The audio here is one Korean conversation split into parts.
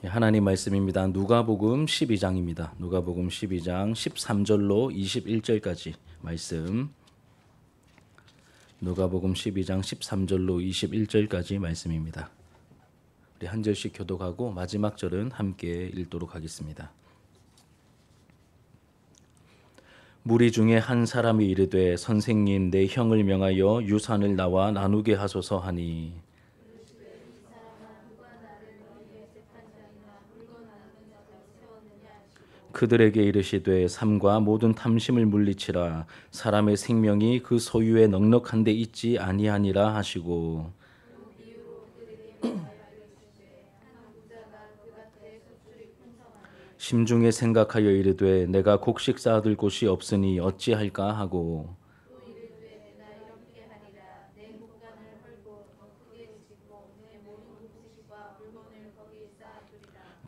하나님 말씀입니다. 누가복음 12장입니다. 누가복음 12장 13절로 21절까지 말씀. 누가복음 12장 13절로 21절까지 말씀입니다. 우리 한 절씩 교독하고 마지막 절은 함께 읽도록 하겠습니다. 무리 중에 한 사람이 이르되 선생님 내 형을 명하여 유산을 나와 나누게 하소서 하니 그들에게 이르시되 삶과 모든 탐심을 물리치라 사람의 생명이 그 소유에 넉넉한 데 있지 아니하니라 하시고 심중에 생각하여 이르되 내가 곡식 쌓아둘 곳이 없으니 어찌할까 하고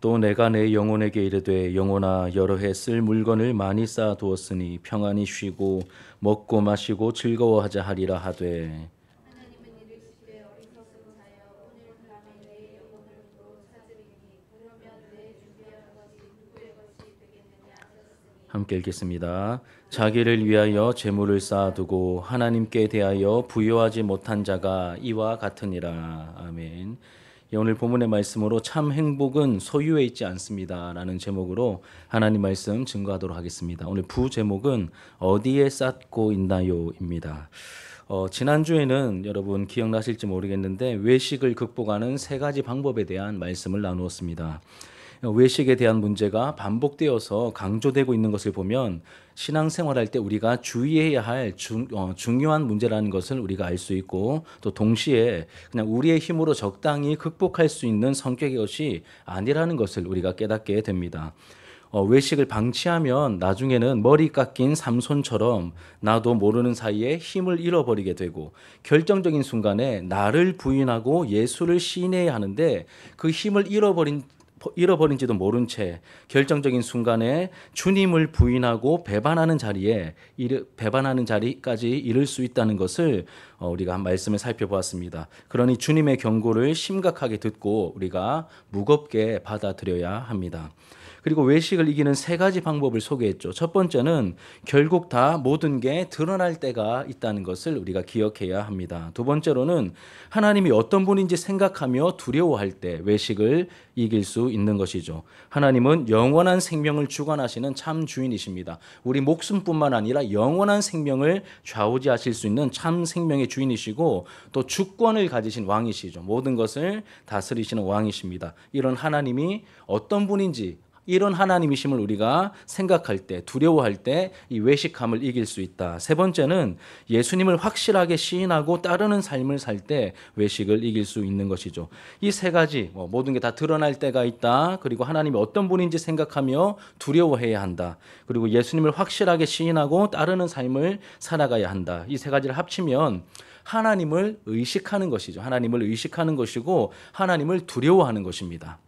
또 내가 내 영혼에게 이르되 영혼아 여러 해 쓸 물건을 많이 쌓아 두었으니 평안히 쉬고 먹고 마시고 즐거워하자 하리라 하되 함께 읽겠습니다. 자기를 위하여 재물을 쌓아두고 하나님께 대하여 부요하지 못한 자가 이와 같으니라. 아멘. 오늘 본문의 말씀으로 참 행복은 소유에 있지 않습니다 라는 제목으로 하나님 말씀 증거하도록 하겠습니다. 오늘 부제목은 어디에 쌓고 있나요? 입니다. 지난주에는 여러분 기억나실지 모르겠는데 외식을 극복하는 세 가지 방법에 대한 말씀을 나누었습니다. 외식에 대한 문제가 반복되어서 강조되고 있는 것을 보면 신앙생활할 때 우리가 주의해야 할 중요한 문제라는 것을 우리가 알 수 있고 또 동시에 그냥 우리의 힘으로 적당히 극복할 수 있는 성격의 것이 아니라는 것을 우리가 깨닫게 됩니다. 외식을 방치하면 나중에는 머리 깎인 삼손처럼 나도 모르는 사이에 힘을 잃어버리게 되고 결정적인 순간에 나를 부인하고 예수를 시인해야 하는데 그 힘을 잃어버린지도 모른 채 결정적인 순간에 주님을 부인하고 배반하는 자리까지 이를 수 있다는 것을 우리가 한 말씀을 살펴보았습니다. 그러니 주님의 경고를 심각하게 듣고 우리가 무겁게 받아들여야 합니다. 그리고 외식을 이기는 세 가지 방법을 소개했죠. 첫 번째는 결국 다 모든 게 드러날 때가 있다는 것을 우리가 기억해야 합니다. 두 번째로는 하나님이 어떤 분인지 생각하며 두려워할 때 외식을 이길 수 있는 것이죠. 하나님은 영원한 생명을 주관하시는 참 주인이십니다. 우리 목숨뿐만 아니라 영원한 생명을 좌우지하실 수 있는 참 생명의 주인이시고 또 주권을 가지신 왕이시죠. 모든 것을 다스리시는 왕이십니다. 이런 하나님이 어떤 분인지 이런 하나님이심을 우리가 생각할 때, 두려워할 때 이 외식함을 이길 수 있다. 세 번째는 예수님을 확실하게 시인하고 따르는 삶을 살 때 외식을 이길 수 있는 것이죠. 이 세 가지 모든 게 다 드러날 때가 있다. 그리고 하나님이 어떤 분인지 생각하며 두려워해야 한다. 그리고 예수님을 확실하게 시인하고 따르는 삶을 살아가야 한다. 이 세 가지를 합치면 하나님을 의식하는 것이죠. 하나님을 의식하는 것이고 하나님을 두려워하는 것입니다.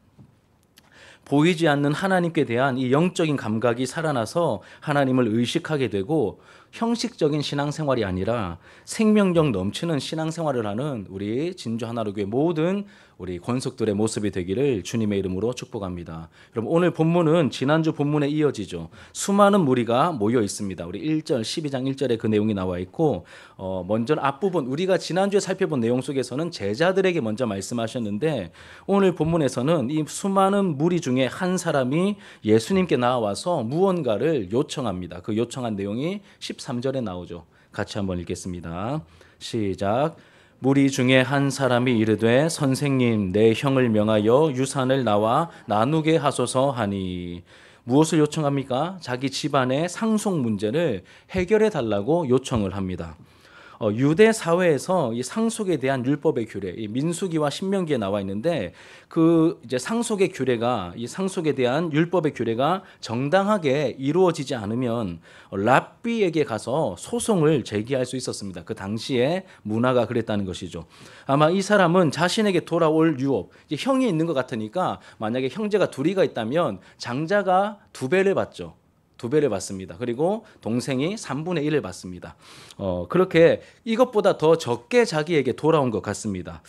보이지 않는 하나님께 대한 이 영적인 감각이 살아나서 하나님을 의식하게 되고 형식적인 신앙생활이 아니라 생명력 넘치는 신앙생활을 하는 우리 진주 하나로교회 모든 우리 권속들의 모습이 되기를 주님의 이름으로 축복합니다. 여러분 오늘 본문은 지난주 본문에 이어지죠. 수많은 무리가 모여 있습니다. 우리 1절 12장 1절에 그 내용이 나와 있고 먼저 앞부분 우리가 지난주에 살펴본 내용 속에서는 제자들에게 먼저 말씀하셨는데 오늘 본문에서는 이 수많은 무리 중에 한 사람이 예수님께 나와서 무언가를 요청합니다. 그 요청한 내용이 13절에 나오죠. 같이 한번 읽겠습니다. 시작. 무리 중에 한 사람이 이르되 선생님 내 형을 명하여 유산을 나와 나누게 하소서 하니 무엇을 요청합니까? 자기 집안의 상속 문제를 해결해 달라고 요청을 합니다. 유대 사회에서 이 상속에 대한 율법의 규례, 이 민수기와 신명기에 나와 있는데 그 이제 상속의 규례가 이 상속에 대한 율법의 규례가 정당하게 이루어지지 않으면 랍비에게 가서 소송을 제기할 수 있었습니다. 그 당시에 문화가 그랬다는 것이죠. 아마 이 사람은 자신에게 돌아올 유업, 이제 형이 있는 것 같으니까 만약에 형제가 둘이가 있다면 장자가 2배를 받죠. 2배를 받습니다. 그리고 동생이 3분의 1을 받습니다. 그렇게 이것보다 더 적게 자기에게 돌아온 것 같습니다.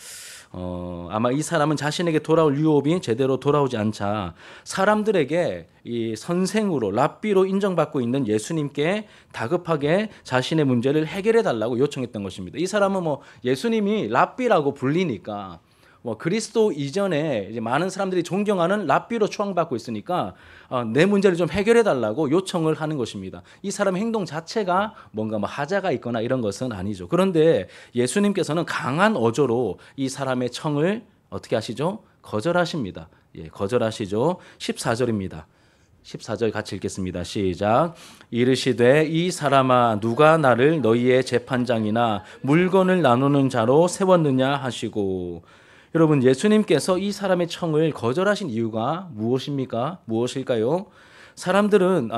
아마 이 사람은 자신에게 돌아올 유업이 제대로 돌아오지 않자 사람들에게 이 선생으로 랍비로 인정받고 있는 예수님께 다급하게 자신의 문제를 해결해 달라고 요청했던 것입니다. 이 사람은 뭐 예수님이 랍비라고 불리니까 뭐 그리스도 이전에 이제 많은 사람들이 존경하는 랍비로 추앙받고 있으니까 내 문제를 좀 해결해 달라고 요청을 하는 것입니다. 이 사람의 행동 자체가 뭔가 뭐 하자가 있거나 이런 것은 아니죠. 그런데 예수님께서는 강한 어조로 이 사람의 청을 어떻게 하시죠? 거절하십니다. 예, 거절하시죠. 14절입니다. 14절 같이 읽겠습니다. 시작. 이르시되 이 사람아 누가 나를 너희의 재판장이나 물건을 나누는 자로 세웠느냐 하시고. 여러분, 예수님께서 이 사람의 청을 거절하신 이유가 무엇입니까? 무엇일까요?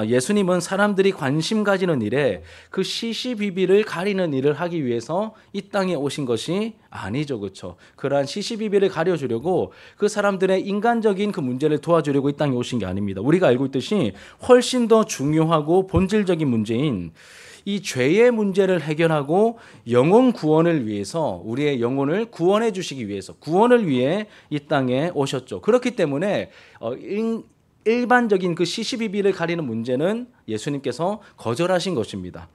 예수님은 사람들이 관심 가지는 일에 그 시시비비를 가리는 일을 하기 위해서 이 땅에 오신 것이 아니죠. 그렇죠? 그러한 시시비비를 가려주려고 그 사람들의 인간적인 그 문제를 도와주려고 이 땅에 오신 게 아닙니다. 우리가 알고 있듯이 훨씬 더 중요하고 본질적인 문제인 이 죄의 문제를 해결하고 영혼 구원을 위해서 우리의 영혼을 구원해 주시기 위해서 구원을 위해 이 땅에 오셨죠. 그렇기 때문에 일반적인 그 시시비비를 가리는 문제는 예수님께서 거절하신 것입니다.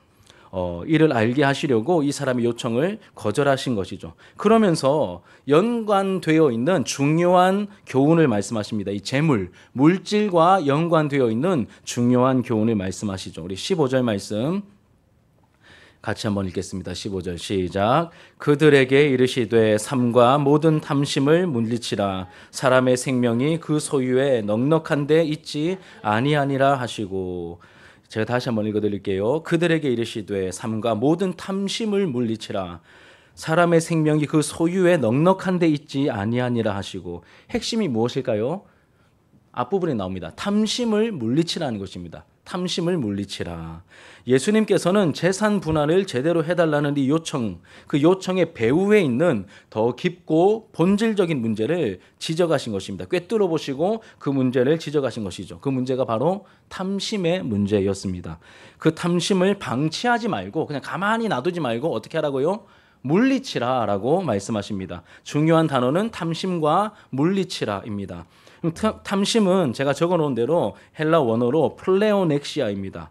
이를 알게 하시려고 이 사람의 요청을 거절하신 것이죠. 그러면서 연관되어 있는 중요한 교훈을 말씀하십니다. 이 재물, 물질과 연관되어 있는 중요한 교훈을 말씀하시죠. 우리 15절 말씀 같이 한번 읽겠습니다. 15절 시작. 그들에게 이르시되 삶과 모든 탐심을 물리치라. 사람의 생명이 그 소유에 넉넉한 데 있지 아니하니라 하시고. 제가 다시 한번 읽어드릴게요. 그들에게 이르시되 삶과 모든 탐심을 물리치라. 사람의 생명이 그 소유에 넉넉한 데 있지 아니하니라 하시고. 핵심이 무엇일까요? 앞부분에 나옵니다. 탐심을 물리치라는 것입니다. 탐심을 물리치라. 예수님께서는 재산 분할을 제대로 해달라는 이 요청, 그 요청의 배후에 있는 더 깊고 본질적인 문제를 지적하신 것입니다. 꿰뚫어 보시고 그 문제를 지적하신 것이죠. 그 문제가 바로 탐심의 문제였습니다. 그 탐심을 방치하지 말고 그냥 가만히 놔두지 말고 어떻게 하라고요? 물리치라라고 말씀하십니다. 중요한 단어는 탐심과 물리치라입니다. 탐심은 제가 적어놓은 대로 헬라 원어로 플레오넥시아입니다.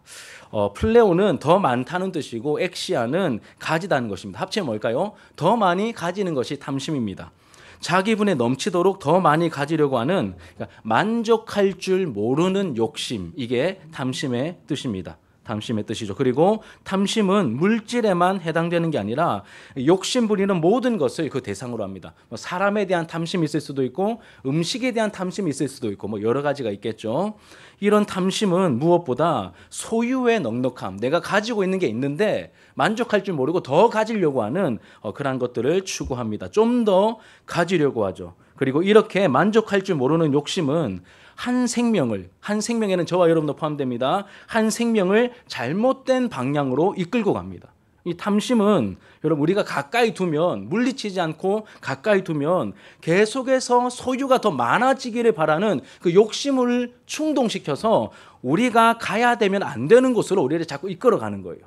플레오는 더 많다는 뜻이고 엑시아는 가지다는 것입니다. 합치면 뭘까요? 더 많이 가지는 것이 탐심입니다. 자기분에 넘치도록 더 많이 가지려고 하는, 그러니까 만족할 줄 모르는 욕심, 이게 탐심의 뜻입니다. 탐심의 뜻이죠. 그리고 탐심은 물질에만 해당되는 게 아니라 욕심 부리는 모든 것을 그 대상으로 합니다. 사람에 대한 탐심이 있을 수도 있고 음식에 대한 탐심이 있을 수도 있고 뭐 여러 가지가 있겠죠. 이런 탐심은 무엇보다 소유의 넉넉함, 내가 가지고 있는 게 있는데 만족할 줄 모르고 더 가지려고 하는 그런 것들을 추구합니다. 좀 더 가지려고 하죠. 그리고 이렇게 만족할 줄 모르는 욕심은 한 생명에는 저와 여러분도 포함됩니다. 한 생명을 잘못된 방향으로 이끌고 갑니다. 이 탐심은 여러분 우리가 가까이 두면 물리치지 않고 가까이 두면 계속해서 소유가 더 많아지기를 바라는 그 욕심을 충동시켜서 우리가 가야 되면 안 되는 곳으로 우리를 자꾸 이끌어가는 거예요.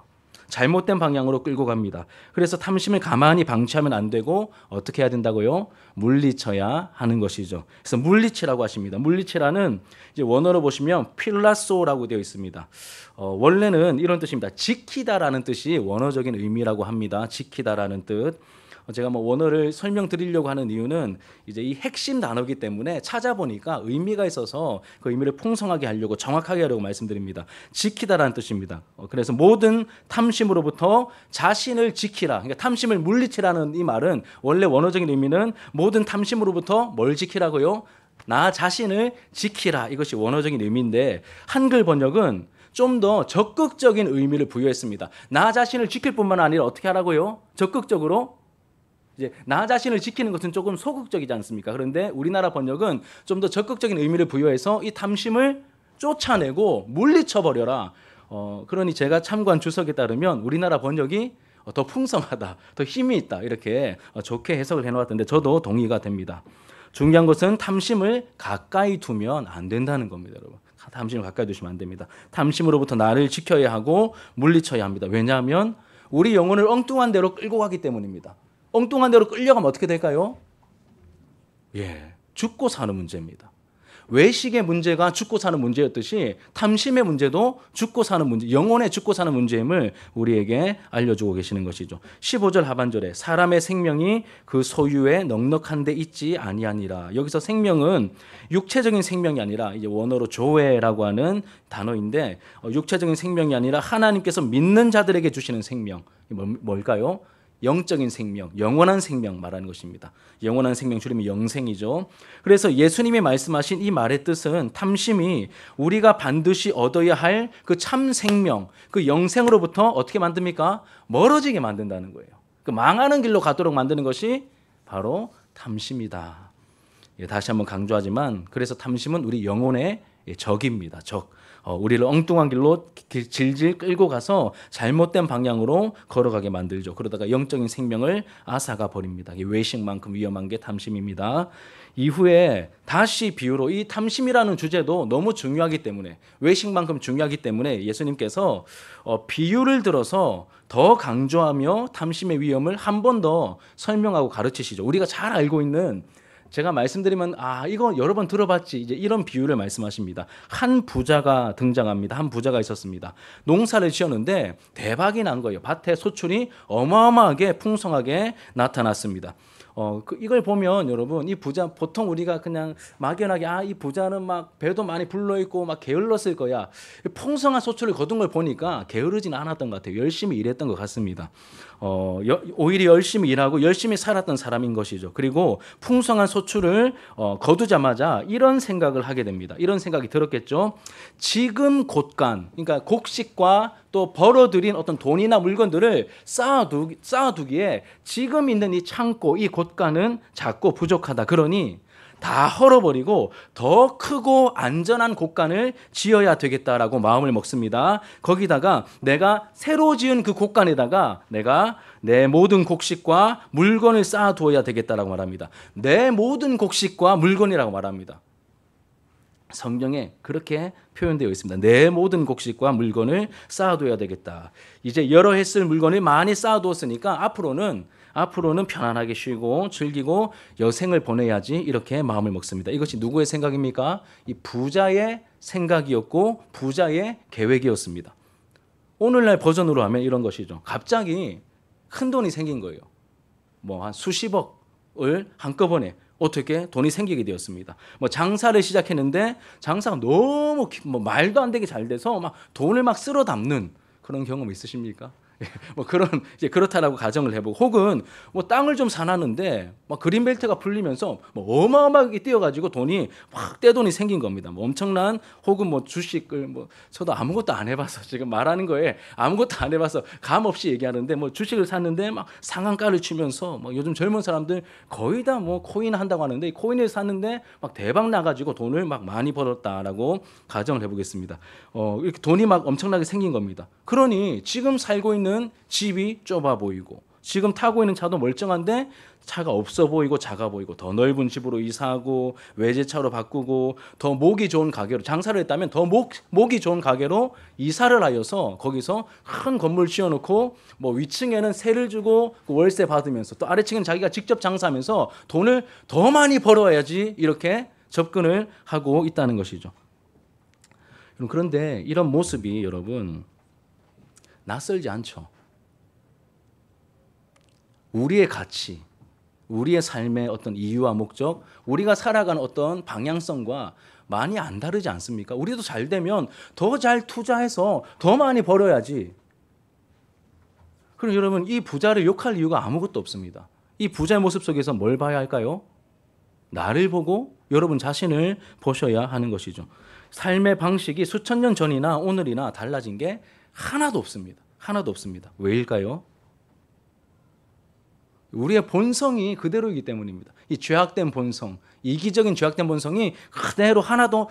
잘못된 방향으로 끌고 갑니다. 그래서 탐심을 가만히 방치하면 안 되고 어떻게 해야 된다고요? 물리쳐야 하는 것이죠. 그래서 물리치라고 하십니다. 물리치라는 이제 원어로 보시면 필라소라고 되어 있습니다. 원래는 이런 뜻입니다. 지키다라는 뜻이 원어적인 의미라고 합니다. 지키다라는 뜻. 제가 뭐 원어를 설명드리려고 하는 이유는 이제 이 핵심 단어이기 때문에 찾아보니까 의미가 있어서 그 의미를 풍성하게 하려고 정확하게 하려고 말씀드립니다. 지키다라는 뜻입니다. 그래서 모든 탐심으로부터 자신을 지키라. 그러니까 탐심을 물리치라는 이 말은 원래 원어적인 의미는 모든 탐심으로부터 뭘 지키라고요? 나 자신을 지키라. 이것이 원어적인 의미인데 한글 번역은 좀 더 적극적인 의미를 부여했습니다. 나 자신을 지킬 뿐만 아니라 어떻게 하라고요? 적극적으로 이제 나 자신을 지키는 것은 조금 소극적이지 않습니까? 그런데 우리나라 번역은 좀 더 적극적인 의미를 부여해서 이 탐심을 쫓아내고 물리쳐버려라. 그러니 제가 참고한 주석에 따르면 우리나라 번역이 더 풍성하다, 더 힘이 있다 이렇게 좋게 해석을 해놓았던데 저도 동의가 됩니다. 중요한 것은 탐심을 가까이 두면 안 된다는 겁니다, 여러분. 탐심을 가까이 두시면 안 됩니다. 탐심으로부터 나를 지켜야 하고 물리쳐야 합니다. 왜냐하면 우리 영혼을 엉뚱한 데로 끌고 가기 때문입니다. 엉뚱한 데로 끌려가면 어떻게 될까요? 예, 죽고 사는 문제입니다. 외식의 문제가 죽고 사는 문제였듯이 탐심의 문제도 죽고 사는 문제, 영혼의 죽고 사는 문제임을 우리에게 알려주고 계시는 것이죠. 15절 하반절에 사람의 생명이 그 소유에 넉넉한 데 있지 아니하니라. 여기서 생명은 육체적인 생명이 아니라 이제 원어로 조회라고 하는 단어인데 육체적인 생명이 아니라 하나님께서 믿는 자들에게 주시는 생명. 뭘까요? 영적인 생명, 영원한 생명 말하는 것입니다. 영원한 생명 줄이면 영생이죠. 그래서 예수님이 말씀하신 이 말의 뜻은 탐심이 우리가 반드시 얻어야 할 그 참 생명, 그 영생으로부터 어떻게 만듭니까? 멀어지게 만든다는 거예요. 그 망하는 길로 가도록 만드는 것이 바로 탐심이다. 다시 한번 강조하지만 그래서 탐심은 우리 영혼의 적입니다. 적. 우리를 엉뚱한 길로 질질 끌고 가서 잘못된 방향으로 걸어가게 만들죠. 그러다가 영적인 생명을 앗아가 버립니다. 외식만큼 위험한 게 탐심입니다. 이후에 다시 비유로 이 탐심이라는 주제도 너무 중요하기 때문에 외식만큼 중요하기 때문에 예수님께서 비유를 들어서 더 강조하며 탐심의 위험을 한 번 더 설명하고 가르치시죠. 우리가 잘 알고 있는 제가 말씀드리면 이거 여러 번 들어봤지 이제 이런 비유를 말씀하십니다. 한 부자가 등장합니다. 한 부자가 있었습니다. 농사를 지었는데 대박이 난 거예요. 밭에 소출이 어마어마하게 풍성하게 나타났습니다. 이걸 보면 여러분 이 부자 보통 우리가 그냥 막연하게 이 부자는 막 배도 많이 불러 있고 막 게을렀을 거야. 풍성한 소출을 거둔 걸 보니까 게으르진 않았던 것 같아요. 열심히 일했던 것 같습니다. 오히려 열심히 일하고 열심히 살았던 사람인 것이죠. 그리고 풍성한 소출을 거두자마자 이런 생각을 하게 됩니다. 이런 생각이 들었겠죠. 지금 곳간, 그러니까 곡식과 또 벌어들인 어떤 돈이나 물건들을 쌓아두기에 지금 있는 이 창고, 이 곳간은 작고 부족하다. 그러니 다 헐어버리고 더 크고 안전한 곳간을 지어야 되겠다라고 마음을 먹습니다. 거기다가 내가 새로 지은 그 곳간에다가 내가 내 모든 곡식과 물건을 쌓아두어야 되겠다라고 말합니다. 내 모든 곡식과 물건이라고 말합니다. 성경에 그렇게 표현되어 있습니다. 내 모든 곡식과 물건을 쌓아둬야 되겠다. 이제 여러 해 쓸 물건을 많이 쌓아두었으니까 앞으로는 편안하게 쉬고 즐기고 여생을 보내야지 이렇게 마음을 먹습니다. 이것이 누구의 생각입니까? 이 부자의 생각이었고 부자의 계획이었습니다. 오늘날 버전으로 하면 이런 것이죠. 갑자기 큰 돈이 생긴 거예요. 한 수십억을 한꺼번에 어떻게 돈이 생기게 되었습니다. 장사를 시작했는데 장사가 너무 말도 안 되게 잘 돼서 막 돈을 막 쓸어 담는 그런 경험 있으십니까? 이제 그렇다라고 가정을 해보고 혹은 땅을 좀 사놨는데 그린벨트가 풀리면서 어마어마하게 뛰어가지고 돈이 확 떼돈이 생긴 겁니다. 엄청난 혹은 주식을 저도 아무것도 안 해봐서 지금 말하는 거에 아무것도 안 해봐서 감 없이 얘기하는데 주식을 샀는데 막 상한가를 치면서 요즘 젊은 사람들 거의 다 코인 한다고 하는데 이 코인을 샀는데 막 대박 나가지고 돈을 막 많이 벌었다라고 가정을 해보겠습니다. 이렇게 돈이 막 엄청나게 생긴 겁니다. 그러니 지금 살고 있는 집이 좁아 보이고 지금 타고 있는 차도 멀쩡한데 차가 없어 보이고 작아 보이고 더 넓은 집으로 이사하고 외제차로 바꾸고 더 목이 좋은 가게로 장사를 했다면 더 목이 좋은 가게로 이사를 하여서 거기서 큰 건물 지어놓고 위층에는 세를 주고 월세 받으면서 또 아래층에는 자기가 직접 장사하면서 돈을 더 많이 벌어야지 이렇게 접근을 하고 있다는 것이죠. 그런데 이런 모습이 여러분 낯설지 않죠. 우리의 가치, 우리의 삶의 어떤 이유와 목적, 우리가 살아가는 어떤 방향성과 많이 안 다르지 않습니까? 우리도 잘 되면 더 잘 투자해서 더 많이 벌어야지. 그럼 여러분 이 부자를 욕할 이유가 아무것도 없습니다. 이 부자의 모습 속에서 뭘 봐야 할까요? 나를 보고 여러분 자신을 보셔야 하는 것이죠. 삶의 방식이 수천 년 전이나 오늘이나 달라진 게 하나도 없습니다. 하나도 없습니다. 왜일까요? 우리의 본성이 그대로이기 때문입니다. 이 죄악된 본성, 이기적인 죄악된 본성이 그대로 하나도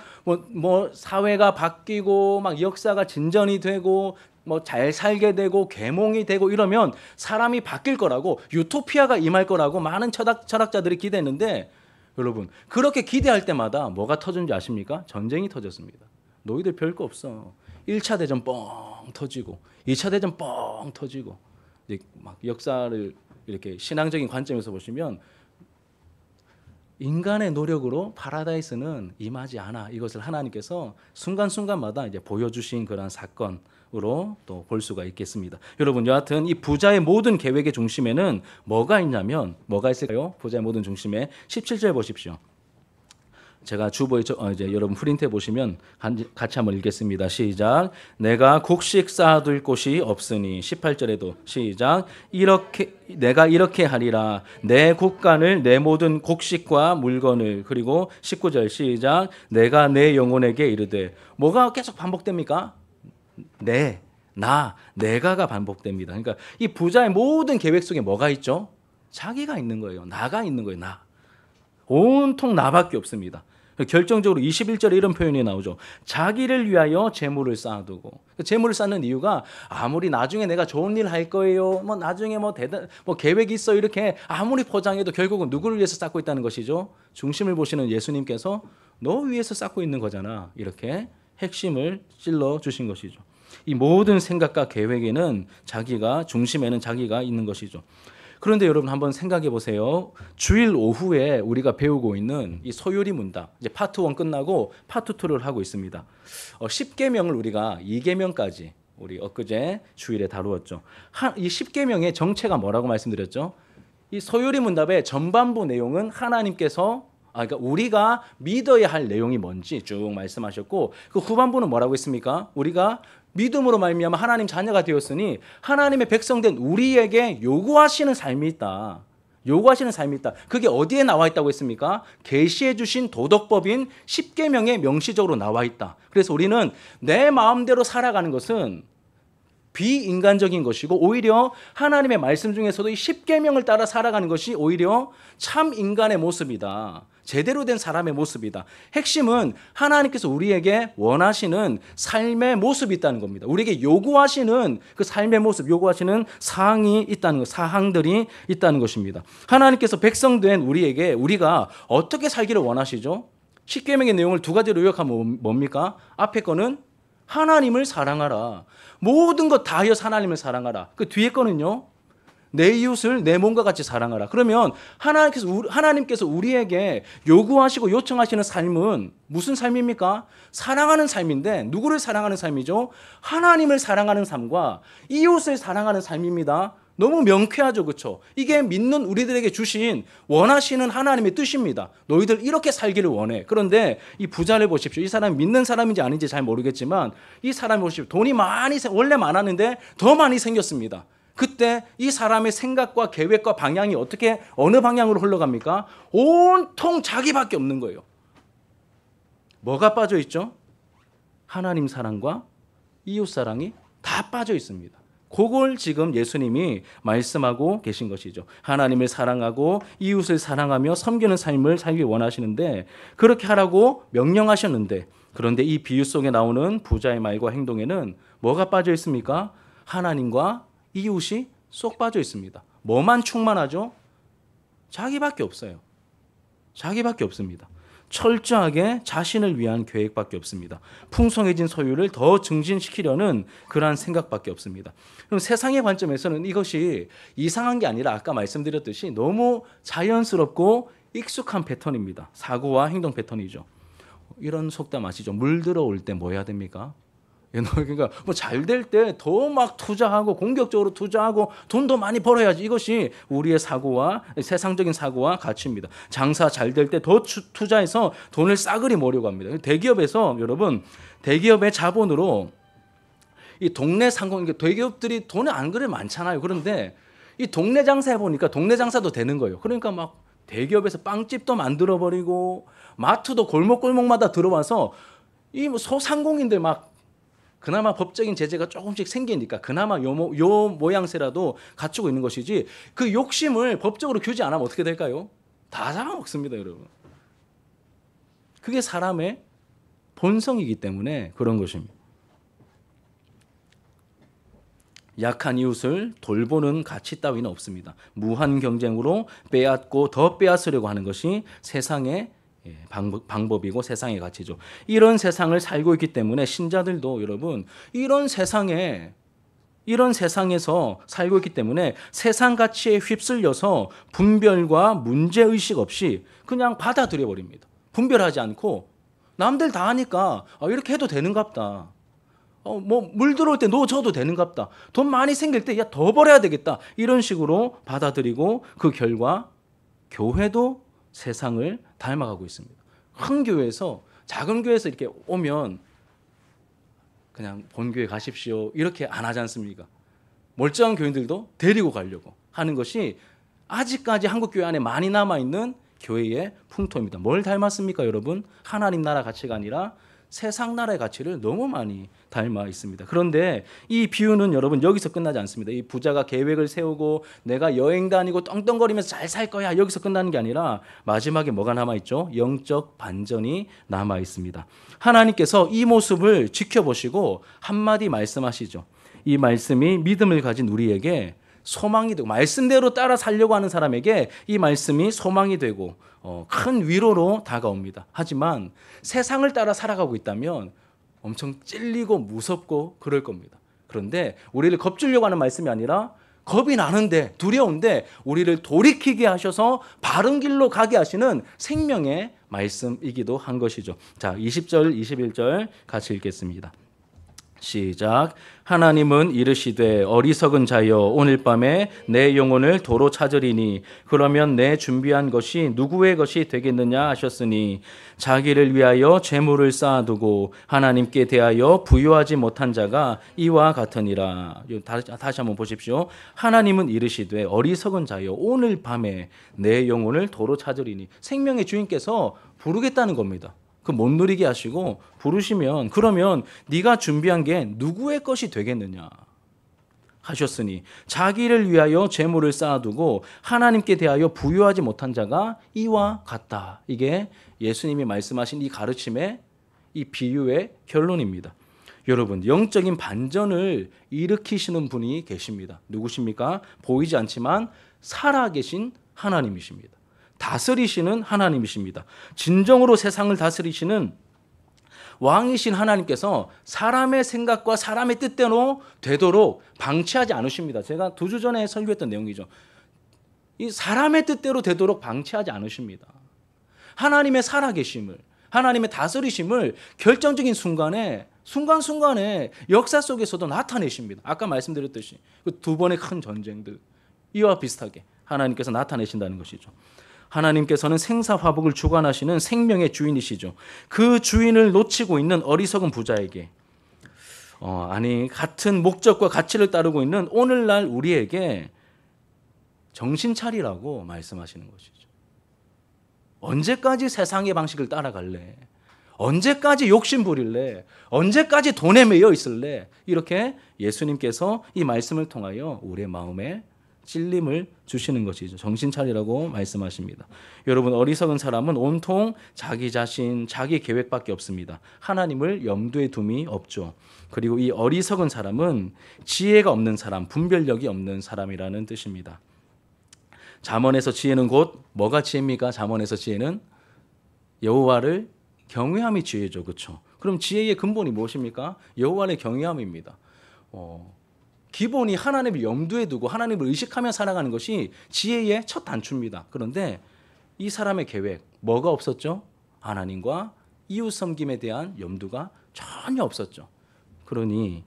사회가 바뀌고 막 역사가 진전이 되고 잘 살게 되고 계몽이 되고 이러면 사람이 바뀔 거라고 유토피아가 임할 거라고 많은 철학자들이 기대했는데 여러분 그렇게 기대할 때마다 뭐가 터진지 아십니까? 전쟁이 터졌습니다. 너희들 별거 없어. 1차 대전 뻥 터지고 2차 대전 뻥 터지고 막 역사를 이렇게 신앙적인 관점에서 보시면 인간의 노력으로 파라다이스는 임하지 않아. 이것을 하나님께서 순간순간마다 이제 보여주신 그런 사건으로 또 볼 수가 있겠습니다. 여러분, 여하튼 이 부자의 모든 계획의 중심에는 뭐가 있냐면 뭐가 있을까요? 부자의 모든 중심에 17절 보십시오. 제가 주보에 이제 여러분 프린트해 보시면 같이 한번 읽겠습니다. 시작. 내가 곡식 쌓아둘 곳이 없으니 18절에도 시작. 내가 이렇게 하리라. 내 곡간을 내 모든 곡식과 물건을. 그리고 19절 시작. 내가 내 영혼에게 이르되. 뭐가 계속 반복됩니까? 내가가 반복됩니다. 그러니까 이 부자의 모든 계획 속에 뭐가 있죠? 자기가 있는 거예요. 나가 있는 거예요. 나. 온통 나밖에 없습니다. 결정적으로 21절에 이런 표현이 나오죠. 자기를 위하여 재물을 쌓아두고. 재물을 쌓는 이유가 아무리 나중에 내가 좋은 일 할 거예요. 나중에 계획이 있어. 이렇게 아무리 포장해도 결국은 누구를 위해서 쌓고 있다는 것이죠. 중심을 보시는 예수님께서 너 위해서 쌓고 있는 거잖아. 이렇게 핵심을 찔러 주신 것이죠. 이 모든 생각과 계획에는 중심에는 자기가 있는 것이죠. 그런데 여러분 한번 생각해 보세요. 주일 오후에 우리가 배우고 있는 이 소요리 문답, 이제 파트 1 끝나고 파트 2를 하고 있습니다. 10계명을 우리가 2계명까지 우리 엊그제 주일에 다루었죠. 이 10계명의 정체가 뭐라고 말씀드렸죠? 이 소요리 문답의 전반부 내용은 하나님께서 그러니까 우리가 믿어야 할 내용이 뭔지 쭉 말씀하셨고, 그 후반부는 뭐라고 했습니까? 우리가 믿음으로 말미암아 하나님 자녀가 되었으니 하나님의 백성된 우리에게 요구하시는 삶이 있다. 요구하시는 삶이 있다. 그게 어디에 나와 있다고 했습니까? 계시해 주신 도덕법인 10계명에 명시적으로 나와 있다. 그래서 우리는 내 마음대로 살아가는 것은 비인간적인 것이고, 오히려 하나님의 말씀 중에서도 이 10계명을 따라 살아가는 것이 오히려 참 인간의 모습이다. 제대로 된 사람의 모습이다. 핵심은 하나님께서 우리에게 원하시는 삶의 모습이 있다는 겁니다. 우리에게 요구하시는 그 삶의 모습, 요구하시는 사항이 있다는 것, 사항들이 있다는 것입니다. 하나님께서 백성된 우리에게 우리가 어떻게 살기를 원하시죠? 10계명의 내용을 두 가지로 요약하면 뭡니까? 앞에 거는 하나님을 사랑하라. 모든 것 다하여 하나님을 사랑하라. 그 뒤에 거는요. 내 이웃을 내 몸과 같이 사랑하라. 그러면 하나님께서 우리에게 요구하시고 요청하시는 삶은 무슨 삶입니까? 사랑하는 삶인데 누구를 사랑하는 삶이죠? 하나님을 사랑하는 삶과 이웃을 사랑하는 삶입니다. 너무 명쾌하죠, 그렇죠? 이게 믿는 우리들에게 주신 원하시는 하나님의 뜻입니다. 너희들 이렇게 살기를 원해. 그런데 이 부자를 보십시오. 이 사람이 믿는 사람인지 아닌지 잘 모르겠지만 이 사람이 보십시오. 돈이 원래 많았는데 더 많이 생겼습니다. 그때 이 사람의 생각과 계획과 방향이 어느 방향으로 흘러갑니까? 온통 자기밖에 없는 거예요. 뭐가 빠져 있죠? 하나님 사랑과 이웃 사랑이 다 빠져 있습니다. 그걸 지금 예수님이 말씀하고 계신 것이죠. 하나님을 사랑하고 이웃을 사랑하며 섬기는 삶을 살기 원하시는데 그렇게 하라고 명령하셨는데, 그런데 이 비유 속에 나오는 부자의 말과 행동에는 뭐가 빠져 있습니까? 하나님과 이웃이 쏙 빠져 있습니다. 뭐만 충만하죠? 자기밖에 없어요. 자기밖에 없습니다. 철저하게 자신을 위한 계획밖에 없습니다. 풍성해진 소유를 더 증진시키려는 그러한 생각밖에 없습니다. 그럼 세상의 관점에서는 이것이 이상한 게 아니라 아까 말씀드렸듯이 너무 자연스럽고 익숙한 패턴입니다. 사고와 행동 패턴이죠. 이런 속담 아시죠? 물 들어올 때 뭐 해야 됩니까? 그러니까 잘 될 때 더 막 투자하고 공격적으로 투자하고 돈도 많이 벌어야지. 이것이 우리의 사고와 세상적인 사고와 가치입니다. 장사 잘 될 때 더 투자해서 돈을 싸그리 모으려고 합니다. 대기업에서 여러분, 대기업의 자본으로 이 동네 상공, 대기업들이 돈이 안 그래 많잖아요. 그런데 이 동네 장사 해보니까 동네 장사도 되는 거예요. 그러니까 막 대기업에서 빵집도 만들어 버리고 마트도 골목골목마다 들어와서 이 소상공인들 막 그나마 법적인 제재가 조금씩 생기니까 그나마 요 모양새라도 갖추고 있는 것이지, 그 욕심을 법적으로 규제 안 하면 어떻게 될까요? 다 잡아먹습니다, 여러분. 그게 사람의 본성이기 때문에 그런 것입니다. 약한 이웃을 돌보는 가치 따위는 없습니다. 무한 경쟁으로 빼앗고 더 빼앗으려고 하는 것이 세상의 방법이고 세상의 가치죠. 이런 세상을 살고 있기 때문에 신자들도 여러분 이런 세상에 이런 세상에서 살고 있기 때문에 세상 가치에 휩쓸려서 분별과 문제의식 없이 그냥 받아들여 버립니다. 분별하지 않고 남들 다 하니까 이렇게 해도 되는갑다. 물 들어올 때 넣어줘도 되는갑다. 돈 많이 생길 때 더 벌어야 되겠다. 이런 식으로 받아들이고 그 결과 교회도 세상을 닮아가고 있습니다. 큰 교회에서 작은 교회에서 이렇게 오면 그냥 본교회 가십시오 이렇게 안 하지 않습니까? 멀쩡한 교인들도 데리고 가려고 하는 것이 아직까지 한국교회 안에 많이 남아있는 교회의 풍토입니다. 뭘 닮았습니까 여러분? 하나님 나라 가치가 아니라 세상 나라의 가치를 너무 많이 닮아 있습니다. 그런데 이 비유는 여러분 여기서 끝나지 않습니다. 이 부자가 계획을 세우고 내가 여행 다니고 떵떵거리면서 잘 살 거야 여기서 끝나는 게 아니라 마지막에 뭐가 남아있죠? 영적 반전이 남아있습니다. 하나님께서 이 모습을 지켜보시고 한마디 말씀하시죠. 이 말씀이 믿음을 가진 우리에게 소망이 되고 말씀대로 따라 살려고 하는 사람에게 이 말씀이 소망이 되고 큰 위로로 다가옵니다. 하지만 세상을 따라 살아가고 있다면 엄청 찔리고 무섭고 그럴 겁니다. 그런데 우리를 겁주려고 하는 말씀이 아니라 겁이 나는데 두려운데 우리를 돌이키게 하셔서 바른 길로 가게 하시는 생명의 말씀이기도 한 것이죠. 자, 20절 21절 같이 읽겠습니다. 시작. 하나님은 이르시되 어리석은 자여 오늘 밤에 내 영혼을 도로 찾으리니 그러면 내 준비한 것이 누구의 것이 되겠느냐 하셨으니 자기를 위하여 재물을 쌓아두고 하나님께 대하여 부유하지 못한 자가 이와 같으니라. 다시 한번 보십시오. 하나님은 이르시되 어리석은 자여 오늘 밤에 내 영혼을 도로 찾으리니 생명의 주인께서 부르겠다는 겁니다. 그 못 누리게 하시고 부르시면 그러면 네가 준비한 게 누구의 것이 되겠느냐 하셨으니 자기를 위하여 재물을 쌓아두고 하나님께 대하여 부유하지 못한 자가 이와 같다. 이게 예수님이 말씀하신 이 가르침의 이 비유의 결론입니다. 여러분 영적인 반전을 일으키시는 분이 계십니다. 누구십니까? 보이지 않지만 살아계신 하나님이십니다. 다스리시는 하나님이십니다. 진정으로 세상을 다스리시는 왕이신 하나님께서 사람의 생각과 사람의 뜻대로 되도록 방치하지 않으십니다. 제가 2주 전에 설교했던 내용이죠. 이 사람의 뜻대로 되도록 방치하지 않으십니다. 하나님의 살아계심을, 하나님의 다스리심을 결정적인 순간순간에 역사 속에서도 나타내십니다. 아까 말씀드렸듯이 그 2번의 큰 전쟁들 이와 비슷하게 하나님께서 나타내신다는 것이죠. 하나님께서는 생사화복을 주관하시는 생명의 주인이시죠. 그 주인을 놓치고 있는 어리석은 부자에게 같은 목적과 가치를 따르고 있는 오늘날 우리에게 정신 차리라고 말씀하시는 것이죠. 언제까지 세상의 방식을 따라갈래? 언제까지 욕심 부릴래? 언제까지 돈에 매여 있을래? 이렇게 예수님께서 이 말씀을 통하여 우리의 마음에 찔림을 주시는 것이죠. 정신 차리라고 말씀하십니다. 여러분 어리석은 사람은 온통 자기 자신, 자기 계획밖에 없습니다. 하나님을 염두에 둠이 없죠. 그리고 이 어리석은 사람은 지혜가 없는 사람, 분별력이 없는 사람이라는 뜻입니다. 잠언에서 지혜는 곧 뭐가 지혜입니까? 잠언에서 지혜는 여호와를 경외함이 지혜죠. 그렇죠? 그럼 지혜의 근본이 무엇입니까? 여호와를 경외함입니다. 기본이 하나님을 염두에 두고 하나님을 의식하며 살아가는 것이 지혜의 첫 단추입니다. 그런데 이 사람의 계획, 뭐가 없었죠? 하나님과 이웃 섬김에 대한 염두가 전혀 없었죠. 그러니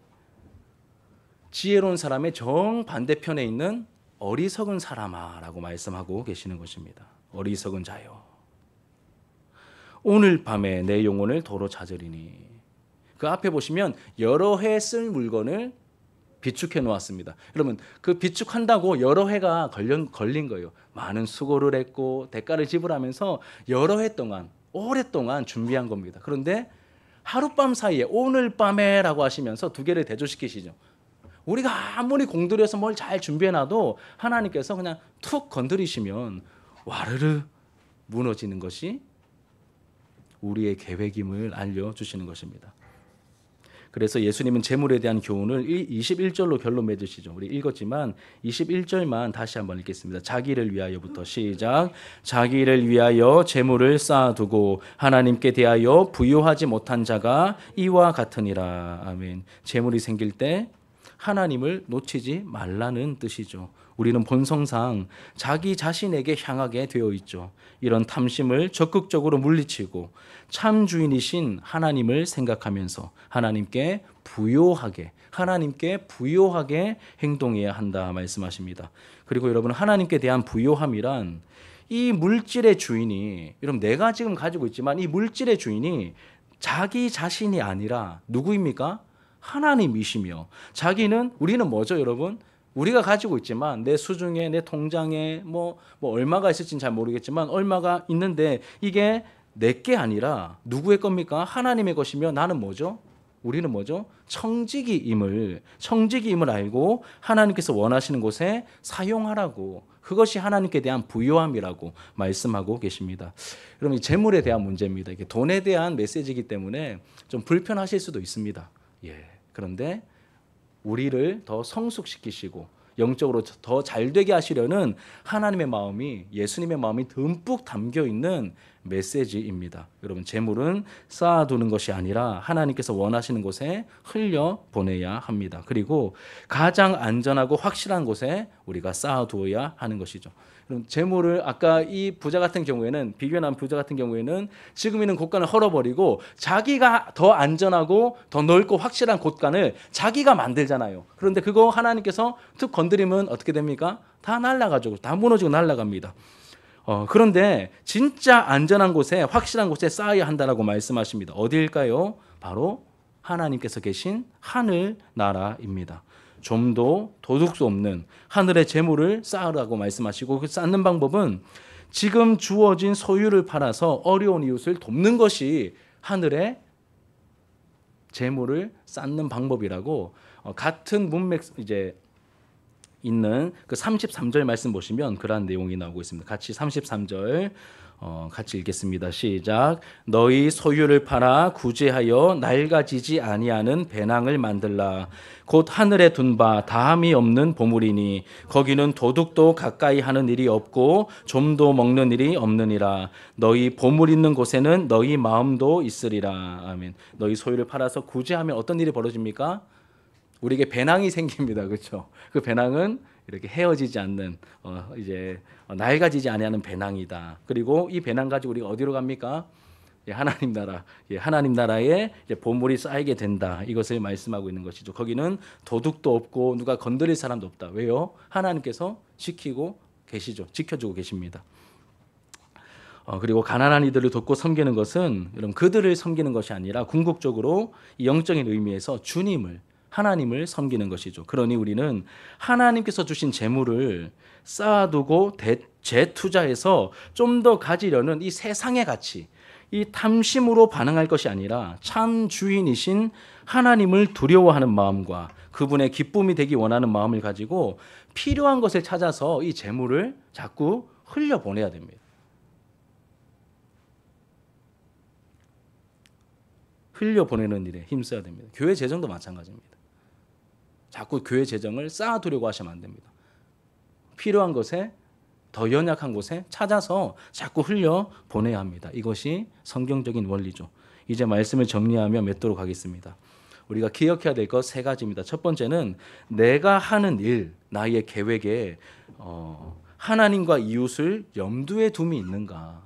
지혜로운 사람의 정반대편에 있는 어리석은 사람아라고 말씀하고 계시는 것입니다. 어리석은 자요. 오늘 밤에 내 영혼을 도로 찾으리니. 그 앞에 보시면 여러 해 쓸 물건을 비축해 놓았습니다. 여러분 그 비축한다고 여러 해가 걸린 거예요. 많은 수고를 했고 대가를 지불하면서 여러 해 동안 오랫동안 준비한 겁니다. 그런데 하룻밤 사이에 오늘 밤에라고 하시면서 2개를 대조시키시죠. 우리가 아무리 공들여서 뭘 잘 준비해놔도 하나님께서 그냥 툭 건드리시면 와르르 무너지는 것이 우리의 계획임을 알려주시는 것입니다. 그래서 예수님은 재물에 대한 교훈을 21절로 결론 맺으시죠. 우리 읽었지만 21절만 다시 한번 읽겠습니다. 자기를 위하여부터 시작. 자기를 위하여 재물을 쌓아두고 하나님께 대하여 부유하지 못한 자가 이와 같으니라. 아멘. 재물이 생길 때 하나님을 놓치지 말라는 뜻이죠. 우리는 본성상 자기 자신에게 향하게 되어 있죠. 이런 탐심을 적극적으로 물리치고 참 주인이신 하나님을 생각하면서 하나님께 부요하게 행동해야 한다 말씀하십니다. 그리고 여러분, 하나님께 대한 부요함이란 이 물질의 주인이, 여러분 내가 지금 가지고 있지만 이 물질의 주인이 자기 자신이 아니라 누구입니까? 하나님이시며, 우리는 뭐죠 여러분? 우리가 가지고 있지만 내 수중에, 내 통장에 뭐 얼마가 있을지는 잘 모르겠지만 얼마가 있는데 이게 내게 아니라 누구의 겁니까? 하나님의 것이며, 나는 뭐죠? 우리는 뭐죠? 청지기임을 알고 하나님께서 원하시는 곳에 사용하라고, 그것이 하나님께 대한 부요함이라고 말씀하고 계십니다. 여러분, 이 재물에 대한 문제입니다. 이게 돈에 대한 메시지이기 때문에 좀 불편하실 수도 있습니다. 그런데 우리를 더 성숙시키시고 영적으로 더 잘되게 하시려는 하나님의 마음이, 예수님의 마음이 듬뿍 담겨 있는 메시지입니다. 여러분, 재물은 쌓아두는 것이 아니라 하나님께서 원하시는 곳에 흘려보내야 합니다. 그리고 가장 안전하고 확실한 곳에 우리가 쌓아두어야 하는 것이죠. 그럼 재물을, 아까 이 부자 같은 경우에는, 비교난 부자 같은 경우에는 지금 있는 곳간을 헐어버리고 자기가 더 안전하고 더 넓고 확실한 곳간을 자기가 만들잖아요. 그런데 그거 하나님께서 툭 건드리면 어떻게 됩니까? 다 날아가지고, 다 무너지고 날아갑니다. 그런데 진짜 안전한 곳에, 확실한 곳에 쌓아야 한다라고 말씀하십니다. 어디일까요? 바로 하나님께서 계신 하늘 나라입니다. 좀도 도둑도 없는 하늘의 재물을 쌓으라고 말씀하시고, 그 쌓는 방법은 지금 주어진 소유를 팔아서 어려운 이웃을 돕는 것이 하늘의 재물을 쌓는 방법이라고, 같은 문맥 이제 있는 그 33절 말씀 보시면 그러한 내용이 나오고 있습니다. 같이 33절 같이 읽겠습니다. 시작. 너희 소유를 팔아 구제하여 낡아지지 아니하는 배낭을 만들라. 곧 하늘에 둔 바 다함이 없는 보물이니 거기는 도둑도 가까이 하는 일이 없고 좀도 먹는 일이 없느니라. 너희 보물 있는 곳에는 너희 마음도 있으리라. 아멘. 너희 소유를 팔아서 구제하면 어떤 일이 벌어집니까? 우리에게 배낭이 생깁니다. 그렇죠? 그 배낭은 이렇게 헤어지지 않는, 이제 낡아지지 아니하는 배낭이다. 그리고 이 배낭 가지고 우리가 어디로 갑니까? 하나님 나라, 하나님 나라에 이제 보물이 쌓이게 된다. 이것을 말씀하고 있는 것이죠. 거기는 도둑도 없고 누가 건드릴 사람도 없다. 왜요? 하나님께서 지키고 계시죠. 지켜주고 계십니다. 그리고 가난한 이들을 돕고 섬기는 것은 여러분, 그들을 섬기는 것이 아니라 궁극적으로 이 영적인 의미에서 하나님을 섬기는 것이죠. 그러니 우리는 하나님께서 주신 재물을 쌓아두고 재투자해서 좀 더 가지려는 이 세상의 가치, 이 탐심으로 반응할 것이 아니라 참 주인이신 하나님을 두려워하는 마음과 그분의 기쁨이 되기 원하는 마음을 가지고 필요한 것을 찾아서 이 재물을 자꾸 흘려보내야 됩니다. 흘려보내는 일에 힘써야 됩니다. 교회 재정도 마찬가지입니다. 자꾸 교회 재정을 쌓아두려고 하시면 안 됩니다. 필요한 것에, 더 연약한 곳에 찾아서 자꾸 흘려보내야 합니다. 이것이 성경적인 원리죠. 이제 말씀을 정리하며 맺도록 하겠습니다. 우리가 기억해야 될 것 세 가지입니다. 첫 번째는 내가 하는 일, 나의 계획에 하나님과 이웃을 염두에 둠이 있는가,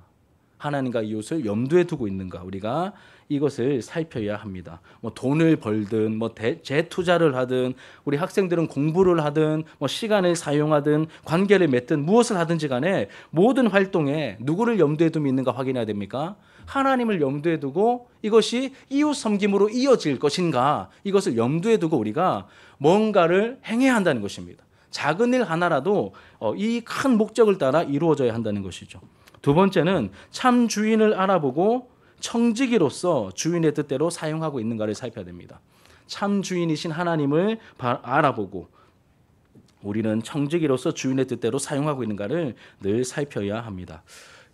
하나님과 이웃을 염두에 두고 있는가, 우리가 이것을 살펴야 합니다. 돈을 벌든 재투자를 하든, 우리 학생들은 공부를 하든 시간을 사용하든 관계를 맺든 무엇을 하든지 간에 모든 활동에 누구를 염두에 두면 있는가 확인해야 됩니까? 하나님을 염두에 두고 이것이 이웃 섬김으로 이어질 것인가, 이것을 염두에 두고 우리가 뭔가를 행해야 한다는 것입니다. 작은 일 하나라도 이 큰 목적을 따라 이루어져야 한다는 것이죠. 두 번째는 참 주인을 알아보고 청지기로서 주인의 뜻대로 사용하고 있는가를 살펴야 됩니다. 참 주인이신 하나님을 알아보고 우리는 청지기로서 주인의 뜻대로 사용하고 있는가를 늘 살펴야 합니다.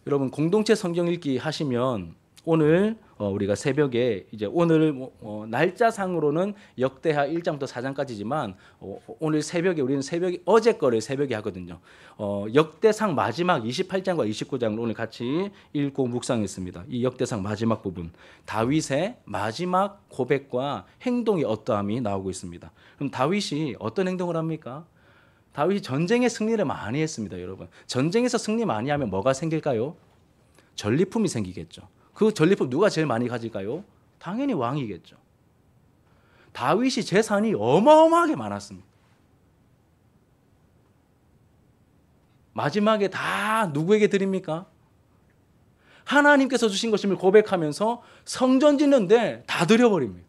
여러분, 공동체 성경 읽기 하시면 오늘 우리가 새벽에 이제 오늘 날짜상으로는 역대하 1장부터 4장까지지만 오늘 새벽에 우리는 새벽에 어제 거를 새벽에 하거든요. 역대상 마지막 28장과 29장을 오늘 같이 읽고 묵상했습니다. 이 역대상 마지막 부분 다윗의 마지막 고백과 행동이 어떠함이 나오고 있습니다. 그럼 다윗이 어떤 행동을 합니까? 다윗이 전쟁에 승리를 많이 했습니다, 여러분. 전쟁에서 승리 많이 하면 뭐가 생길까요? 전리품이 생기겠죠. 그 전리품 누가 제일 많이 가질까요? 당연히 왕이겠죠. 다윗이 재산이 어마어마하게 많았습니다. 마지막에 다 누구에게 드립니까? 하나님께서 주신 것임을 고백하면서 성전 짓는데 다 드려버립니다.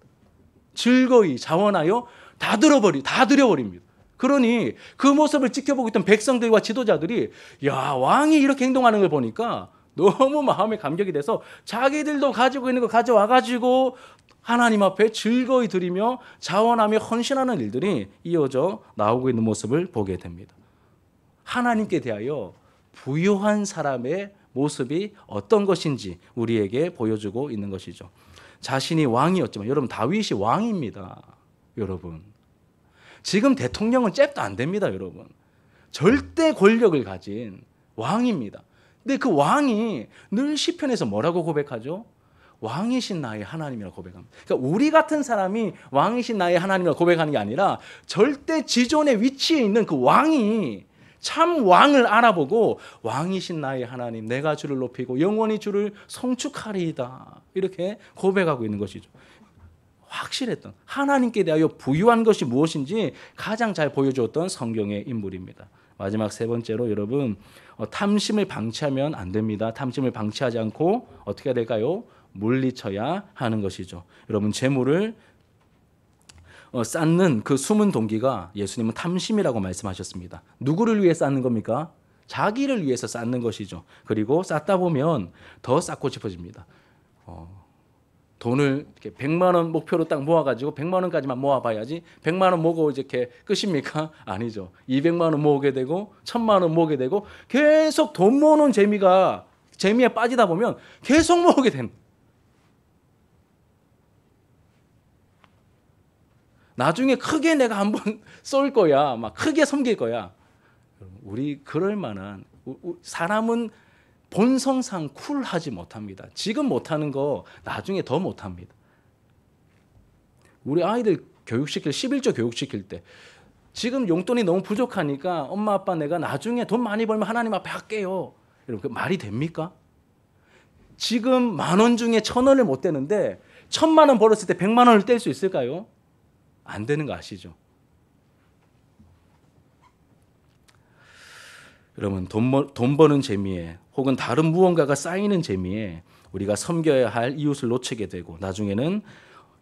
즐거이 자원하여 다 드려버립니다. 그러니 그 모습을 지켜보고 있던 백성들과 지도자들이 야, 왕이 이렇게 행동하는 걸 보니까 너무 마음에 감격이 돼서 자기들도 가지고 있는 거 가져와가지고 하나님 앞에 즐거이 드리며 자원하며 헌신하는 일들이 이어져 나오고 있는 모습을 보게 됩니다. 하나님께 대하여 부요한 사람의 모습이 어떤 것인지 우리에게 보여주고 있는 것이죠. 자신이 왕이었지만 여러분 다윗이 왕입니다. 여러분 지금 대통령은 잽도 안 됩니다. 여러분 절대 권력을 가진 왕입니다. 근데 그 왕이 늘 시편에서 뭐라고 고백하죠? 왕이신 나의 하나님이라고 고백합니다. 그러니까 우리 같은 사람이 왕이신 나의 하나님이라고 고백하는 게 아니라 절대 지존의 위치에 있는 그 왕이 참 왕을 알아보고 왕이신 나의 하나님 내가 주를 높이고 영원히 주를 송축하리이다 이렇게 고백하고 있는 것이죠. 확실했던 하나님께 대하여 부유한 것이 무엇인지 가장 잘 보여주었던 성경의 인물입니다. 마지막 세 번째로 여러분 탐심을 방치하면 안 됩니다. 탐심을 방치하지 않고 어떻게 해야 될까요? 물리쳐야 하는 것이죠. 여러분 재물을 쌓는 그 숨은 동기가 예수님은 탐심이라고 말씀하셨습니다. 누구를 위해 쌓는 겁니까? 자기를 위해서 쌓는 것이죠. 그리고 쌓다 보면 더 쌓고 싶어집니다. 돈을 이렇게 100만 원 목표로 딱 모아가지고 100만 원까지만 모아봐야지 100만 원 모으고 이렇게 끝입니까? 아니죠. 200만 원 모으게 되고 1000만 원 모으게 되고 계속 돈 모으는 재미에 빠지다 보면 계속 모으게 됩니다. 나중에 크게 내가 한번 쏠 거야. 막 크게 섬길 거야. 우리 그럴 만한 사람은 본성상 쿨하지 못합니다. 지금 못하는 거 나중에 더 못합니다. 우리 아이들 교육시킬 11조 교육시킬 때 지금 용돈이 너무 부족하니까 엄마 아빠 내가 나중에 돈 많이 벌면 하나님 앞에 할게요. 여러분 그 말이 됩니까? 지금 10,000원 중에 1,000원을 못 떼는데 1,000만 원 벌었을 때 100만 원을 뗄 수 있을까요? 안 되는 거 아시죠? 여러분 돈 버는 재미에 혹은 다른 무언가가 쌓이는 재미에 우리가 섬겨야 할 이웃을 놓치게 되고 나중에는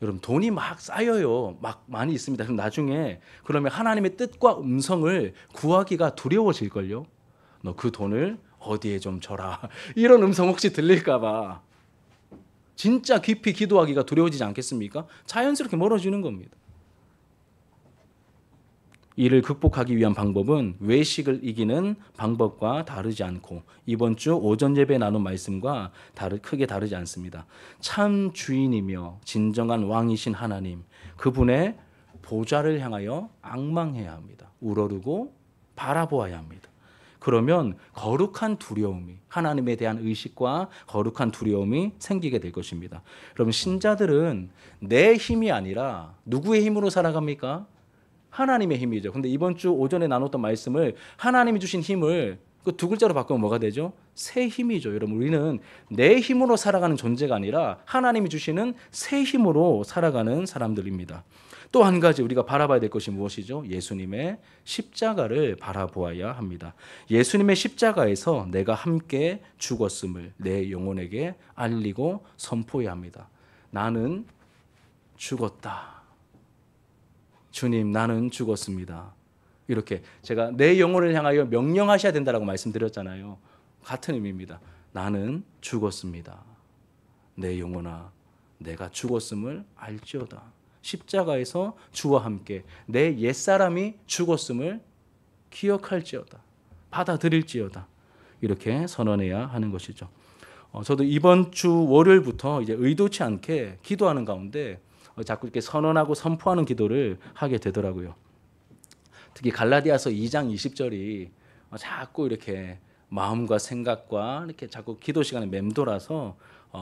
여러분 돈이 막 쌓여요. 막 많이 있습니다. 그럼 나중에 그러면 하나님의 뜻과 음성을 구하기가 두려워질걸요. 너 그 돈을 어디에 좀 줘라. 이런 음성 혹시 들릴까 봐 진짜 깊이 기도하기가 두려워지지 않겠습니까? 자연스럽게 멀어지는 겁니다. 이를 극복하기 위한 방법은 외식을 이기는 방법과 다르지 않고 이번 주 오전 예배 나눈 말씀과 크게 다르지 않습니다. 참 주인이며 진정한 왕이신 하나님 그분의 보좌를 향하여 앙망해야 합니다. 우러르고 바라보아야 합니다. 그러면 거룩한 두려움이 하나님에 대한 의식과 거룩한 두려움이 생기게 될 것입니다. 여러분 신자들은 내 힘이 아니라 누구의 힘으로 살아갑니까? 하나님의 힘이죠. 근데 이번 주 오전에 나눴던 말씀을 하나님이 주신 힘을 그 두 글자로 바꾸면 뭐가 되죠? 새 힘이죠. 여러분 우리는 내 힘으로 살아가는 존재가 아니라 하나님이 주시는 새 힘으로 살아가는 사람들입니다. 또 한 가지 우리가 바라봐야 될 것이 무엇이죠? 예수님의 십자가를 바라보아야 합니다. 예수님의 십자가에서 내가 함께 죽었음을 내 영혼에게 알리고 선포해야 합니다. 나는 죽었다. 주님 나는 죽었습니다. 이렇게 제가 내 영혼을 향하여 명령하셔야 된다라고 말씀드렸잖아요. 같은 의미입니다. 나는 죽었습니다. 내 영혼아 내가 죽었음을 알지어다. 십자가에서 주와 함께 내 옛사람이 죽었음을 기억할지어다. 받아들일지어다. 이렇게 선언해야 하는 것이죠. 저도 이번 주 월요일부터 이제 의도치 않게 기도하는 가운데 자꾸 이렇게 선언하고 선포하는 기도를 하게 되더라고요. 특히 갈라디아서 2장 20절이 자꾸 이렇게 마음과 생각과 이렇게 자꾸 기도 시간에 맴돌아서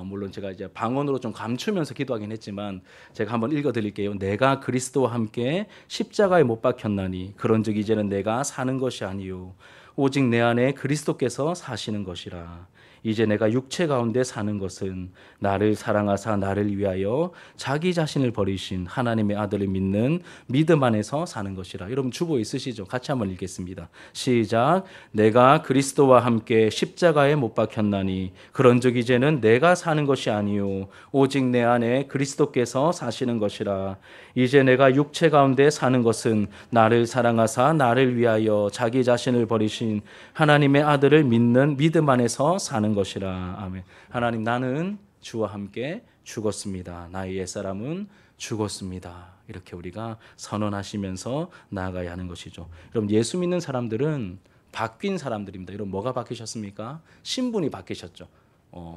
물론 제가 이제 방언으로 좀 감추면서 기도하긴 했지만 제가 한번 읽어드릴게요. 내가 그리스도와 함께 십자가에 못 박혔나니 그런즉 이제는 내가 사는 것이 아니요 오직 내 안에 그리스도께서 사시는 것이라. 이제 내가 육체 가운데 사는 것은 나를 사랑하사 나를 위하여 자기 자신을 버리신 하나님의 아들을 믿는 믿음 안에서 사는 것이라. 여러분 주보 있으시죠? 같이 한번 읽겠습니다. 시작. 내가 그리스도와 함께 십자가에 못 박혔나니 그런즉 이제는 내가 사는 것이 아니요 오직 내 안에 그리스도께서 사시는 것이라. 이제 내가 육체 가운데 사는 것은 나를 사랑하사 나를 위하여 자기 자신을 버리신 하나님의 아들을 믿는 믿음 안에서 사는 것이라. 아멘. 하나님, 나는 주와 함께 죽었습니다. 나의 옛사람은 죽었습니다. 이렇게 우리가 선언하시면서 나아가야 하는 것이죠. 여러분, 예수 믿는 사람들은 바뀐 사람들입니다. 여러분, 뭐가 바뀌셨습니까? 신분이 바뀌셨죠.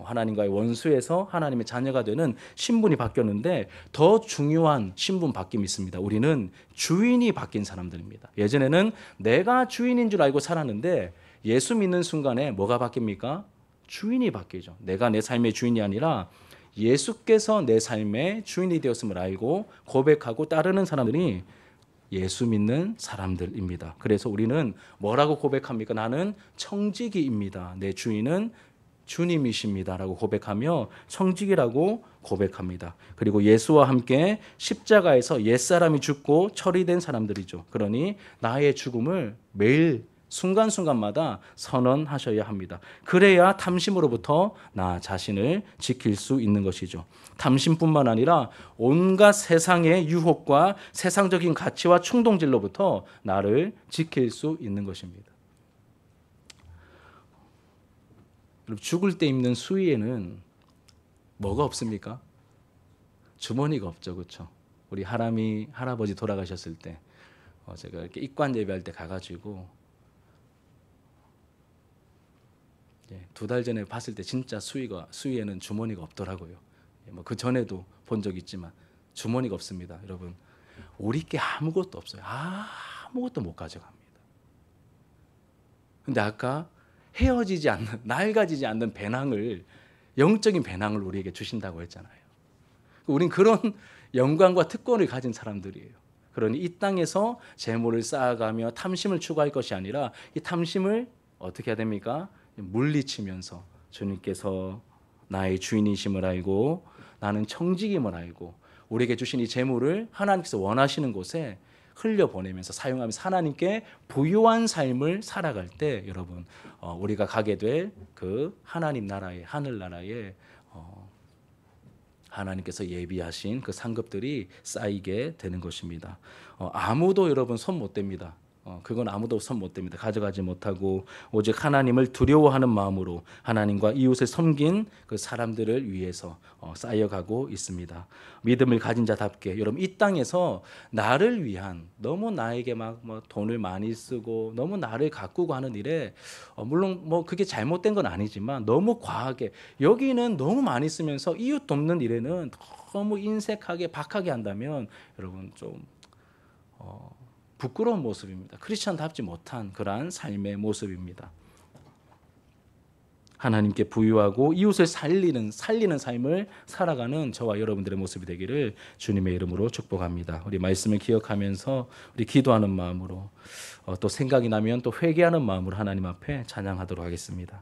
하나님과의 원수에서 하나님의 자녀가 되는 신분이 바뀌었는데 더 중요한 신분 바뀜이 있습니다. 우리는 주인이 바뀐 사람들입니다. 예전에는 내가 주인인 줄 알고 살았는데 예수 믿는 순간에 뭐가 바뀝니까? 주인이 바뀌죠. 내가 내 삶의 주인이 아니라 예수께서 내 삶의 주인이 되었음을 알고 고백하고 따르는 사람들이 예수 믿는 사람들입니다. 그래서 우리는 뭐라고 고백합니까? 나는 청지기입니다. 내 주인은 주님이십니다라고 고백하며 청지기라고 고백합니다. 그리고 예수와 함께 십자가에서 옛사람이 죽고 처리된 사람들이죠. 그러니 나의 죽음을 매일 순간순간마다 선언하셔야 합니다. 그래야 탐심으로부터 나 자신을 지킬 수 있는 것이죠. 탐심뿐만 아니라 온갖 세상의 유혹과 세상적인 가치와 충동질로부터 나를 지킬 수 있는 것입니다. 여러분, 죽을 때 입는 수의에는 뭐가 없습니까? 주머니가 없죠, 그렇죠? 우리 할아버지 돌아가셨을 때 제가 이렇게 입관 예배할 때 가가지고 2달 전에 봤을 때 진짜 수의에는 주머니가 없더라고요. 뭐 그 전에도 본 적 있지만 주머니가 없습니다. 여러분, 우리께 아무것도 없어요. 아무것도 못 가져갑니다. 근데 아까 헤어지지 않는, 낡아지지 않는 배낭을, 영적인 배낭을 우리에게 주신다고 했잖아요. 우린 그런 영광과 특권을 가진 사람들이에요. 그러니 이 땅에서 재물을 쌓아가며 탐심을 추구할 것이 아니라 이 탐심을 어떻게 해야 됩니까? 물리치면서 주님께서 나의 주인이심을 알고 나는 청지기임을 알고 우리에게 주신 이 재물을 하나님께서 원하시는 곳에 흘려보내면서 사용하면서 하나님께 부유한 삶을 살아갈 때 여러분 우리가 가게 될 그 하나님 나라의 하늘나라에 하나님께서 예비하신 그 상급들이 쌓이게 되는 것입니다. 아무도 여러분 손 못 댑니다. 그건 아무도 손 못 댑니다. 가져가지 못하고 오직 하나님을 두려워하는 마음으로 하나님과 이웃을 섬긴 그 사람들을 위해서 쌓여가고 있습니다. 믿음을 가진 자답게 여러분 이 땅에서 나를 위한 너무 나에게 막 뭐 돈을 많이 쓰고 너무 나를 가꾸고 하는 일에 물론 뭐 그게 잘못된 건 아니지만 너무 과하게 여기는 너무 많이 쓰면서 이웃 돕는 일에는 너무 인색하게 박하게 한다면 여러분 좀 부끄러운 모습입니다. 크리스천답지 못한 그러한 삶의 모습입니다. 하나님께 부유하고 이웃을 살리는 삶을 살아가는 저와 여러분들의 모습이 되기를 주님의 이름으로 축복합니다. 우리 말씀을 기억하면서 우리 기도하는 마음으로 또 생각이 나면 또 회개하는 마음으로 하나님 앞에 찬양하도록 하겠습니다.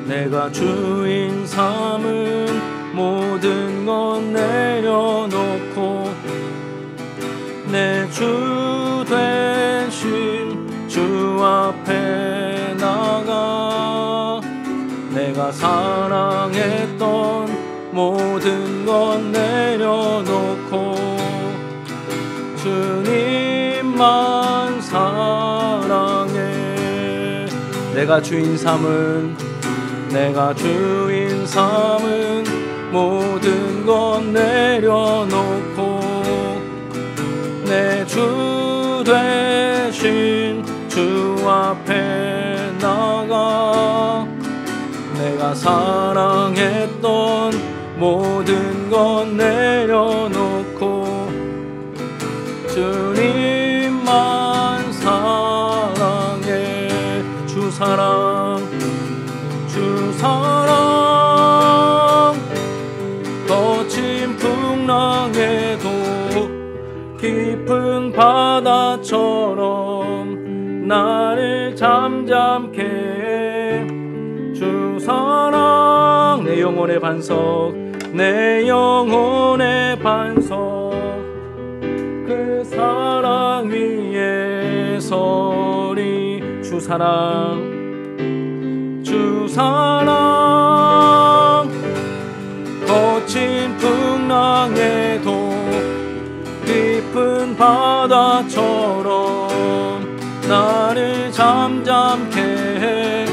내가 주인 삼은 모든 것 내려놓고 내 주 되신 주 앞에 나가 내가 사랑했던 모든 것 내려놓고 주님만 사랑해. 내가 주인 삼은 내가 주인 삼은 모든 것 내려놓고 내 주 되신 주 앞에 나가 내가 사랑했던 모든 것 내려놓고 주님만 사랑해. 주 사랑 거친 풍랑에도 깊은 바다처럼 나를 잠잠케 해. 주 사랑 내 영혼의 반석 내 영혼의 반석 그 사랑 위에 서리. 주 사랑 거친 풍랑에도 깊은 바다처럼 나를 잠잠케 해.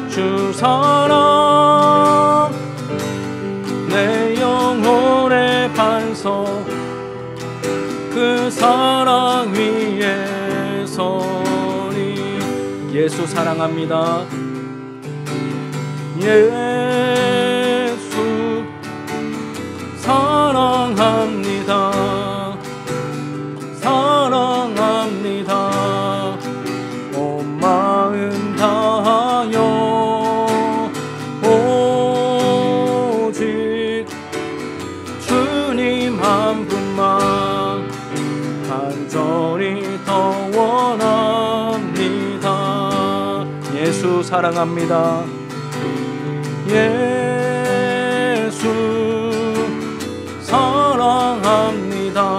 주 사랑 내 영혼의 반석 그 사랑 위에 서리. 예수 사랑합니다. 예수 사랑합니다. 사랑합니다. 온 마음 다하여 오직 주님 한 분만 간절히 더 원합니다. 예수 사랑합니다. 예수 사랑합니다.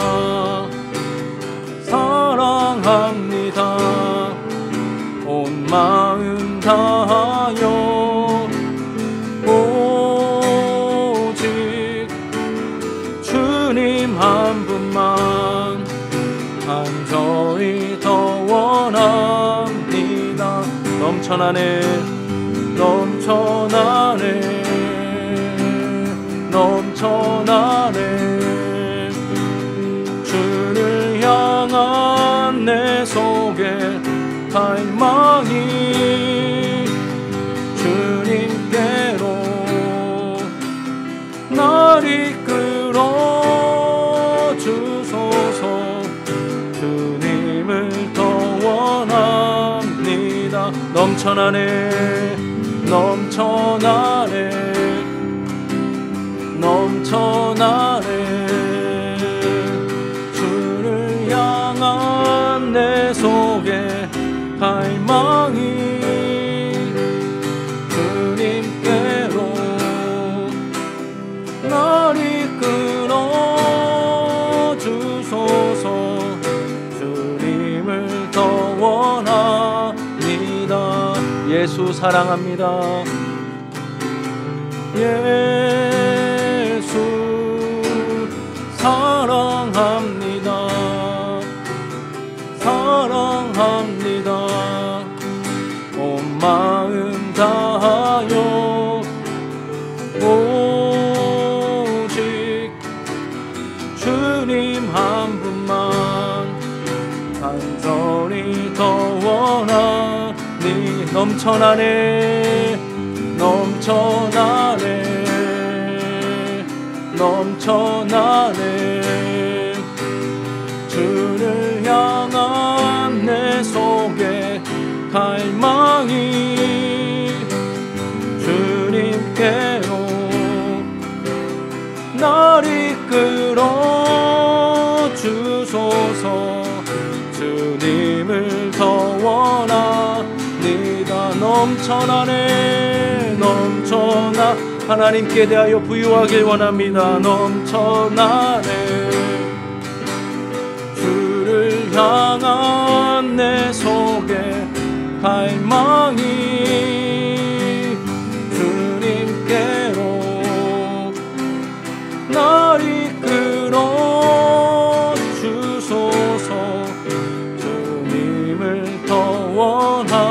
사랑합니다. 온 마음 다하여 오직 주님 한 분만 간절히 더 원합니다. 넘쳐나네 주를 향한 내 속에 갈망이 주님께로 날 이끌어 주소서. 주님을 더 원합니다. 넘쳐나네 주를 향한 내 속에 갈망이 주님께로 날 이끌어 주소서. 주님을 더 원합니다. 예수 사랑합니다. 예수 사랑합니다. 사랑합니다. 온 마음 다하여 오직 주님 한 분만 간절히 더 원하니. 넘쳐나네 주를 향한 내 속에 갈망이 주님께로 날 이끌어 주소서. 주님을 더 원합니다. 넘쳐나 하나님께 대하여 부유하길 원합니다. 넘쳐나네 주를 향한 내 속에 갈망이 주님께로 날 이끌어 주소서. 주님을 더 원하